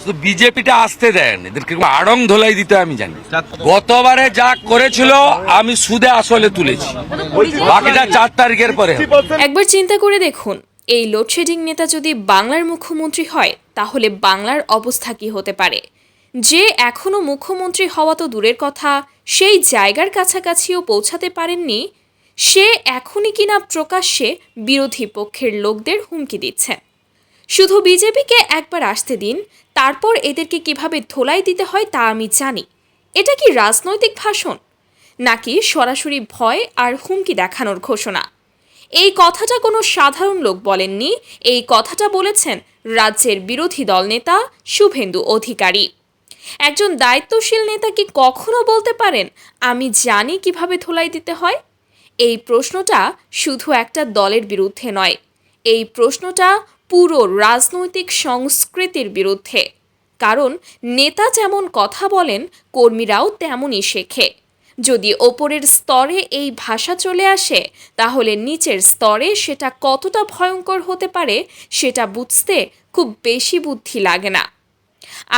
শুধু বিজেপিটা আসতে দেয়নি, এদেরকে আড়ং ধোলাই দিতে আমি জানি। গতবারে যা করেছিল আমি সুদে আসলে তুলেছি, বাকিটা 4 তারিখের পরে হবে। একবার চিন্তা করে দেখুন, এই লোডশেডিং নেতা যদি বাংলার মুখ্যমন্ত্রী হয় তাহলে বাংলার অবস্থা কি হতে পারে। যে এখনো মুখ্যমন্ত্রী হওয়া তো দূরের কথা, সেই জায়গার কাছাকাছিও পৌঁছাতে পারেননি, সে এখনই কিনা প্রকাশ্যে বিরোধী পক্ষের লোকদের হুমকি দিচ্ছে। শুধু বিজেপিকে একবার আসতে দিন, তারপর এদেরকে কিভাবে ধোলাই দিতে হয় তা আমি জানি। এটা কি রাজনৈতিক ভাষণ, নাকি সরাসরি ভয় আর হুমকি দেখানোর ঘোষণা? এই কথাটা কোনো সাধারণ লোক বলেননি, এই কথাটা বলেছেন রাজ্যের বিরোধী দল নেতা শুভেন্দু অধিকারী। একজন দায়িত্বশীল নেতা কি কখনো বলতে পারেন আমি জানি কিভাবে ধোলাই দিতে হয়? এই প্রশ্নটা শুধু একটা দলের বিরুদ্ধে নয়, এই প্রশ্নটা পুরো রাজনৈতিক সংস্কৃতির বিরুদ্ধে। কারণ নেতা যেমন কথা বলেন, কর্মীরাও তেমনই শেখে। যদি ওপরের স্তরে এই ভাষা চলে আসে, তাহলে নিচের স্তরে সেটা কতটা ভয়ঙ্কর হতে পারে সেটা বুঝতে খুব বেশি বুদ্ধি লাগে না।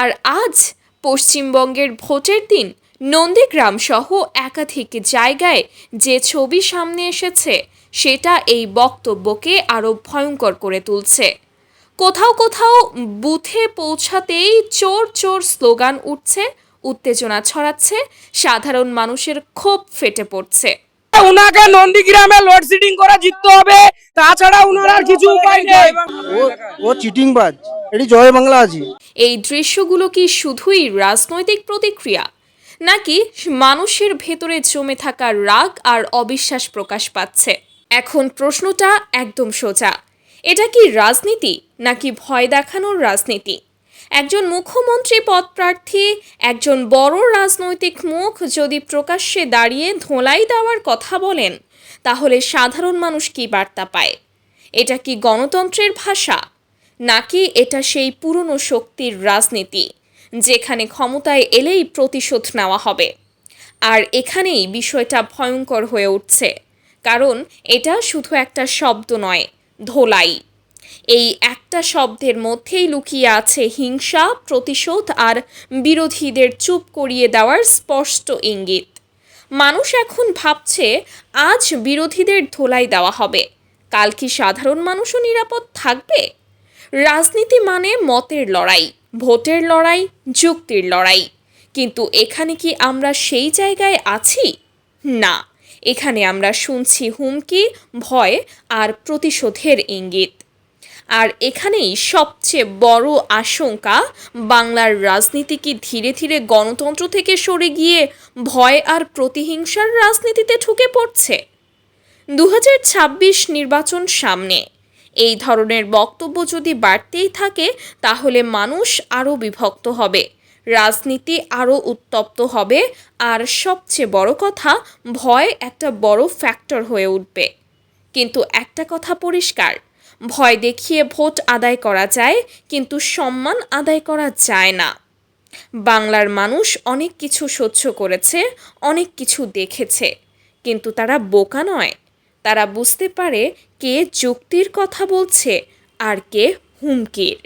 আর আজ পশ্চিমবঙ্গের ভোটের দিন নন্দীগ্রাম সহ একাধিক জায়গায় যে ছবি সামনে এসেছে, সেটা এই বক্তব্যকে আরও ভয়ঙ্কর করে তুলছে। কোথাও কোথাও বুথে পৌঁছাতেই চোর চোর স্লোগান উঠছে, উত্তেজনা ছড়াচ্ছে, সাধারণ মানুষের ক্ষোভ ফেটে পড়ছে। উনাকে নন্দীগ্রামে লোডশেডিং করে জিততে হবে, তাছাড়া উনার আর কিছু উপায় নেই। ও চিটিংবাজ, এটি জয় বাংলা আছে। এই দৃশ্যগুলো কি শুধুই রাজনৈতিক প্রতিক্রিয়া, নাকি মানুষের ভেতরে জমে থাকা রাগ আর অবিশ্বাস প্রকাশ পাচ্ছে? এখন প্রশ্নটা একদম সোজা, এটা কি রাজনীতি নাকি ভয় দেখানোর রাজনীতি? একজন মুখ্যমন্ত্রী পদপ্রার্থী, একজন বড় রাজনৈতিক মুখ যদি প্রকাশ্যে দাঁড়িয়ে ধোলাই দেওয়ার কথা বলেন, তাহলে সাধারণ মানুষ কি বার্তা পায়? এটা কি গণতন্ত্রের ভাষা, নাকি এটা সেই পুরনো শক্তির রাজনীতি যেখানে ক্ষমতায় এলেই প্রতিশোধ নেওয়া হবে? আর এখানেই বিষয়টা ভয়ঙ্কর হয়ে উঠছে, কারণ এটা শুধু একটা শব্দ নয়, ধোলাই। এই একটা শব্দের মধ্যেই লুকিয়ে আছে হিংসা, প্রতিশোধ আর বিরোধীদের চুপ করিয়ে দেওয়ার স্পষ্ট ইঙ্গিত। মানুষ এখন ভাবছে আজ বিরোধীদের ধোলাই দেওয়া হবে, কাল কি সাধারণ মানুষও নিরাপদ থাকবে? রাজনীতি মানে মতের লড়াই, ভোটের লড়াই, যুক্তির লড়াই। কিন্তু এখানে কি আমরা সেই জায়গায় আছি? না, এখানে আমরা শুনছি হুমকি, ভয় আর প্রতিশোধের ইঙ্গিত। আর এখানেই সবচেয়ে বড় আশঙ্কা, বাংলার রাজনীতি কি ধীরে ধীরে গণতন্ত্র থেকে সরে গিয়ে ভয় আর প্রতিহিংসার রাজনীতিতে ঢুকে পড়ছে? 2026 নির্বাচন সামনে, এই ধরনের বক্তব্য যদি বাড়তেই থাকে, তাহলে মানুষ আরও বিভক্ত হবে, রাজনীতি আরও উত্তপ্ত হবে, আর সবচেয়ে বড় কথা, ভয় একটা বড় ফ্যাক্টর হয়ে উঠবে। কিন্তু একটা কথা পরিষ্কার, ভয় দেখিয়ে ভোট আদায় করা যায়, কিন্তু সম্মান আদায় করা যায় না। বাংলার মানুষ অনেক কিছু সহ্য করেছে, অনেক কিছু দেখেছে, কিন্তু তারা বোকা নয়। তারা বুঝতে পারে কে যুক্তির কথা বলছে আর কে হুমকির।